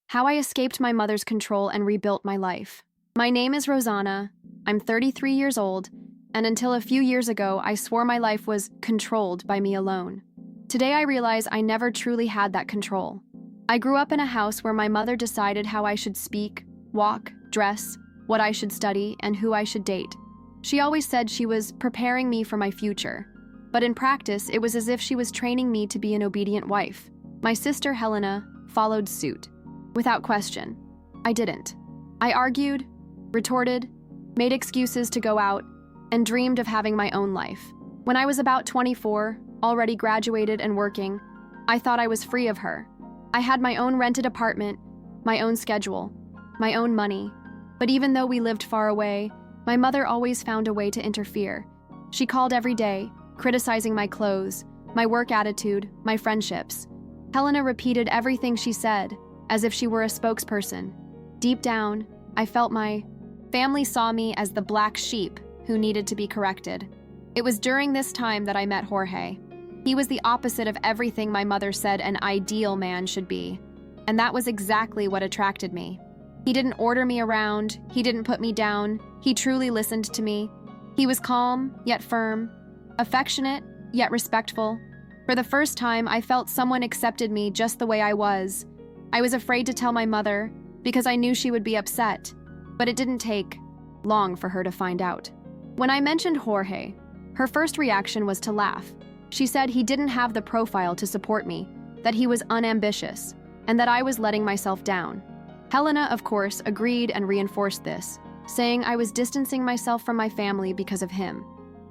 How I escaped my mother's control and rebuilt my life. My name is Rosanna. I'm 33 years old, and until a few years ago, I swore my life was controlled by me alone. Today, I realize I never truly had that control. I grew up in a house where my mother decided how I should speak, walk, dress, what I should study, and who I should date. She always said she was preparing me for my future, but in practice, it was as if she was training me to be an obedient wife. My sister, Helena, followed suit. Without question. I didn't. I argued, retorted, made excuses to go out, and dreamed of having my own life. When I was about 24, already graduated and working, I thought I was free of her. I had my own rented apartment, my own schedule, my own money. But even though we lived far away, my mother always found a way to interfere. She called every day, criticizing my clothes, my work attitude, my friendships. Helena repeated everything she said, as if she were a spokesperson. Deep down, I felt my family saw me as the black sheep who needed to be corrected. It was during this time that I met Jorge. He was the opposite of everything my mother said an ideal man should be, and that was exactly what attracted me. He didn't order me around, he didn't put me down, he truly listened to me. He was calm, yet firm, affectionate, yet respectful. For the first time, I felt someone accepted me just the way I was. I was afraid to tell my mother because I knew she would be upset, but it didn't take long for her to find out. When I mentioned Jorge, her first reaction was to laugh. She said he didn't have the profile to support me, that he was unambitious, and that I was letting myself down. Helena, of course, agreed and reinforced this, saying I was distancing myself from my family because of him.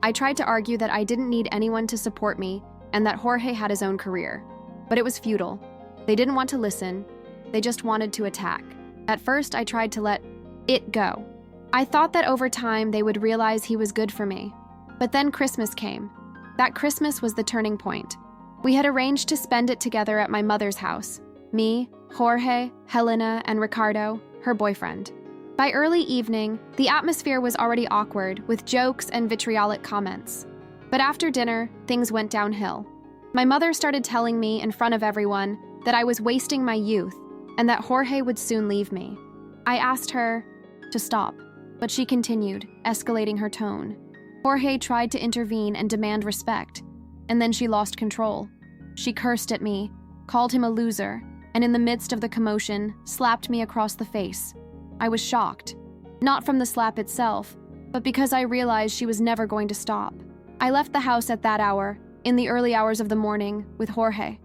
I tried to argue that I didn't need anyone to support me and that Jorge had his own career, but it was futile. They didn't want to listen, they just wanted to attack. At first, I tried to let it go. I thought that over time they would realize he was good for me. But then Christmas came. That Christmas was the turning point. We had arranged to spend it together at my mother's house. Me, Jorge, Helena, and Ricardo, her boyfriend. By early evening, the atmosphere was already awkward with jokes and vitriolic comments. But after dinner, things went downhill. My mother started telling me in front of everyone that I was wasting my youth and that Jorge would soon leave me. I asked her to stop, but she continued, escalating her tone. Jorge tried to intervene and demand respect, and then she lost control. She cursed at me, called him a loser, and in the midst of the commotion, slapped me across the face. I was shocked, not from the slap itself, but because I realized she was never going to stop. I left the house at that hour, in the early hours of the morning, with Jorge.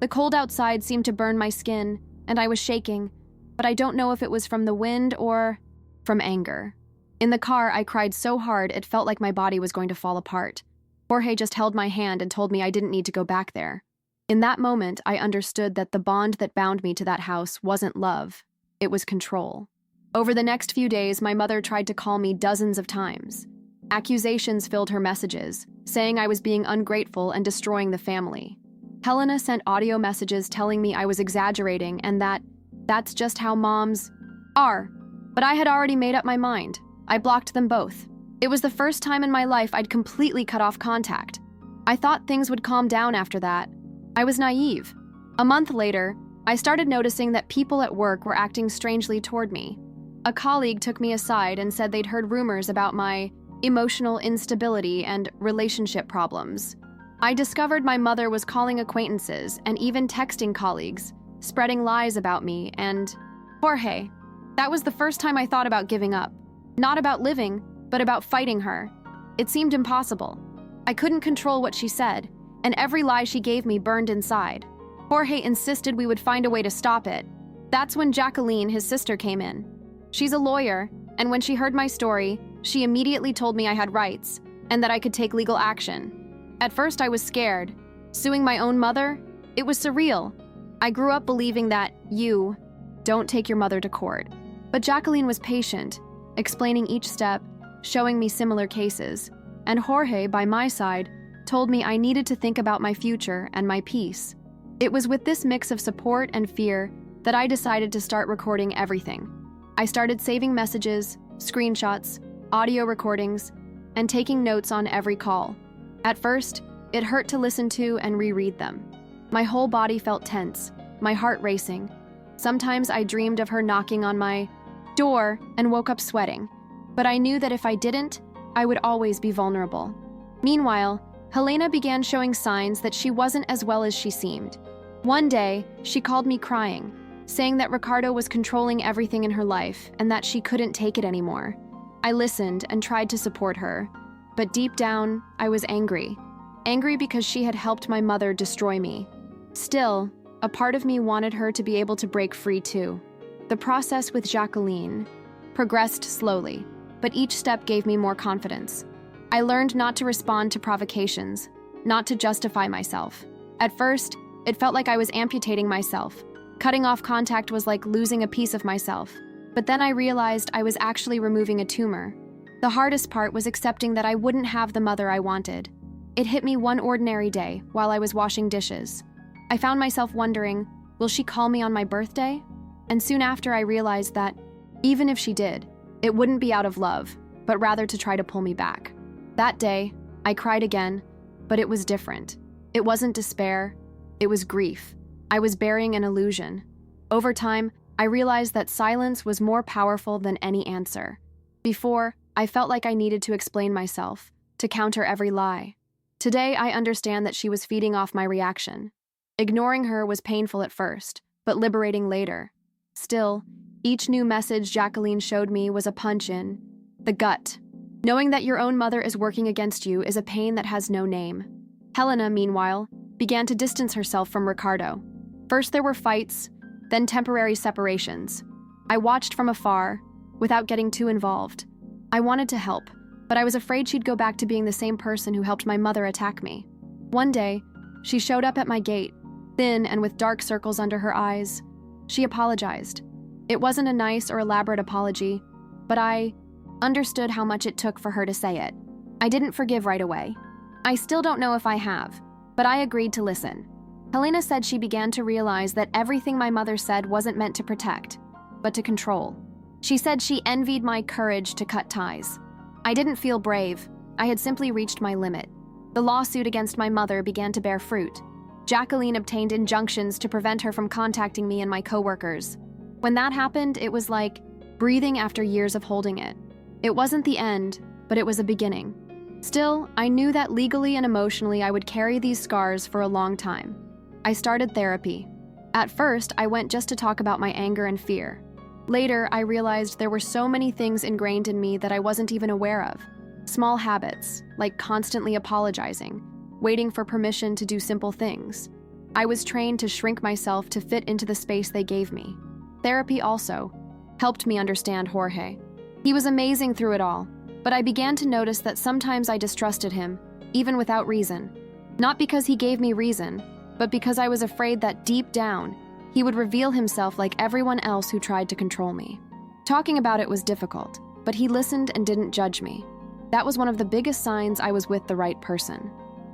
The cold outside seemed to burn my skin, and I was shaking, but I don't know if it was from the wind or from anger. In the car, I cried so hard it felt like my body was going to fall apart. Jorge just held my hand and told me I didn't need to go back there. In that moment, I understood that the bond that bound me to that house wasn't love, it was control. Over the next few days, my mother tried to call me dozens of times. Accusations filled her messages, saying I was being ungrateful and destroying the family. Helena sent audio messages telling me I was exaggerating and that that's just how moms are. But I had already made up my mind. I blocked them both. It was the first time in my life I'd completely cut off contact. I thought things would calm down after that. I was naive. A month later, I started noticing that people at work were acting strangely toward me. A colleague took me aside and said they'd heard rumors about my emotional instability and relationship problems. I discovered my mother was calling acquaintances and even texting colleagues, spreading lies about me and Jorge. That was the first time I thought about giving up. Not about living, but about fighting her. It seemed impossible. I couldn't control what she said, and every lie she gave me burned inside. Jorge insisted we would find a way to stop it. That's when Jacqueline, his sister, came in. She's a lawyer, and when she heard my story, she immediately told me I had rights and that I could take legal action. At first, I was scared. Suing my own mother? It was surreal. I grew up believing that you don't take your mother to court. But Jacqueline was patient, explaining each step, showing me similar cases. And Jorge, by my side, told me I needed to think about my future and my peace. It was with this mix of support and fear that I decided to start recording everything. I started saving messages, screenshots, audio recordings, and taking notes on every call. At first, it hurt to listen to and reread them. My whole body felt tense, my heart racing. Sometimes I dreamed of her knocking on my door and woke up sweating, but I knew that if I didn't, I would always be vulnerable. Meanwhile, Helena began showing signs that she wasn't as well as she seemed. One day, she called me crying, saying that Ricardo was controlling everything in her life and that she couldn't take it anymore. I listened and tried to support her, but deep down, I was angry. Angry because she had helped my mother destroy me. Still, a part of me wanted her to be able to break free too. The process with Jacqueline progressed slowly, but each step gave me more confidence. I learned not to respond to provocations, not to justify myself. At first, it felt like I was amputating myself. Cutting off contact was like losing a piece of myself. But then I realized I was actually removing a tumor. The hardest part was accepting that I wouldn't have the mother I wanted. It hit me one ordinary day while I was washing dishes. I found myself wondering, will she call me on my birthday? And soon after I realized that, even if she did, it wouldn't be out of love, but rather to try to pull me back. That day, I cried again, but it was different. It wasn't despair, it was grief. I was burying an illusion. Over time, I realized that silence was more powerful than any answer. Before, I felt like I needed to explain myself, to counter every lie. Today, I understand that she was feeding off my reaction. Ignoring her was painful at first, but liberating later. Still, each new message Jacqueline showed me was a punch in the gut. Knowing that your own mother is working against you is a pain that has no name. Helena, meanwhile, began to distance herself from Ricardo. First there were fights, then temporary separations. I watched from afar, without getting too involved. I wanted to help, but I was afraid she'd go back to being the same person who helped my mother attack me. One day, she showed up at my gate, thin and with dark circles under her eyes. She apologized. It wasn't a nice or elaborate apology, but I understood how much it took for her to say it. I didn't forgive right away. I still don't know if I have, but I agreed to listen. Helena said she began to realize that everything my mother said wasn't meant to protect, but to control. She said she envied my courage to cut ties. I didn't feel brave. I had simply reached my limit. The lawsuit against my mother began to bear fruit. Jacqueline obtained injunctions to prevent her from contacting me and my coworkers. When that happened, it was like breathing after years of holding it. It wasn't the end, but it was a beginning. Still, I knew that legally and emotionally I would carry these scars for a long time. I started therapy. At first, I went just to talk about my anger and fear. Later, I realized there were so many things ingrained in me that I wasn't even aware of. Small habits, like constantly apologizing, waiting for permission to do simple things. I was trained to shrink myself to fit into the space they gave me. Therapy also helped me understand Jorge. He was amazing through it all, but I began to notice that sometimes I distrusted him, even without reason. Not because he gave me reason, but because I was afraid that deep down, he would reveal himself like everyone else who tried to control me. Talking about it was difficult, but he listened and didn't judge me. That was one of the biggest signs I was with the right person.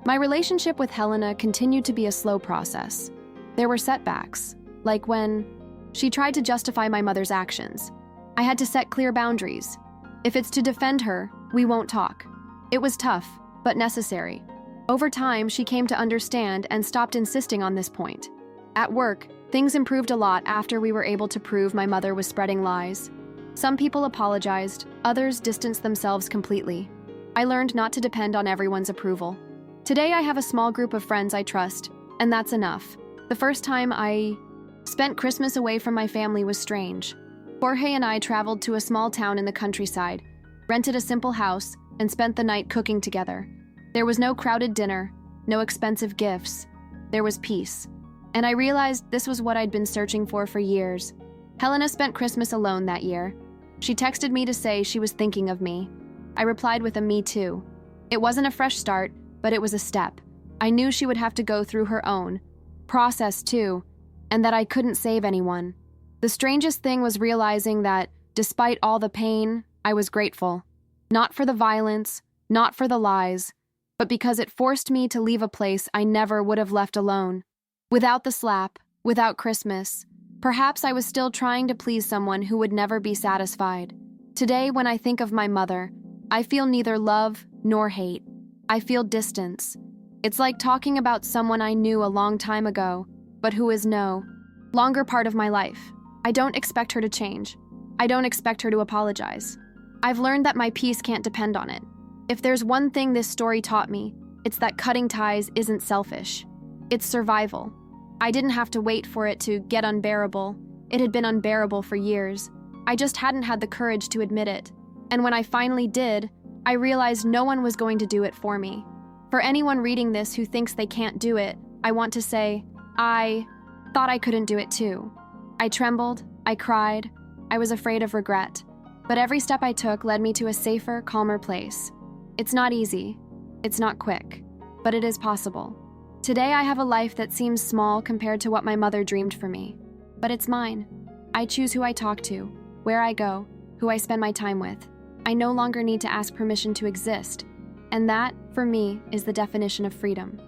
My relationship with Helena continued to be a slow process. There were setbacks, like when she tried to justify my mother's actions. I had to set clear boundaries. If it's to defend her, we won't talk. It was tough, but necessary. Over time, she came to understand and stopped insisting on this point. At work, things improved a lot after we were able to prove my mother was spreading lies. Some people apologized, others distanced themselves completely. I learned not to depend on everyone's approval. Today, I have a small group of friends I trust, and that's enough. The first time I spent Christmas away from my family was strange. Jorge and I traveled to a small town in the countryside, rented a simple house, and spent the night cooking together. There was no crowded dinner, no expensive gifts. There was peace. And I realized this was what I'd been searching for years. Helena spent Christmas alone that year. She texted me to say she was thinking of me. I replied with a me too. It wasn't a fresh start, but it was a step. I knew she would have to go through her own process too, and that I couldn't save anyone. The strangest thing was realizing that, despite all the pain, I was grateful. Not for the violence, not for the lies, but because it forced me to leave a place I never would have left alone. Without the slap, without Christmas, perhaps I was still trying to please someone who would never be satisfied. Today, when I think of my mother, I feel neither love nor hate. I feel distance. It's like talking about someone I knew a long time ago, but who is longer part of my life. I don't expect her to change. I don't expect her to apologize. I've learned that my peace can't depend on it. If there's one thing this story taught me, it's that cutting ties isn't selfish. It's survival. I didn't have to wait for it to get unbearable. It had been unbearable for years. I just hadn't had the courage to admit it. And when I finally did, I realized no one was going to do it for me. For anyone reading this who thinks they can't do it, I want to say, I thought I couldn't do it too. I trembled, I cried, I was afraid of regret. But every step I took led me to a safer, calmer place. It's not easy, it's not quick, but it is possible. Today I have a life that seems small compared to what my mother dreamed for me. But it's mine. I choose who I talk to, where I go, who I spend my time with. I no longer need to ask permission to exist. And that, for me, is the definition of freedom.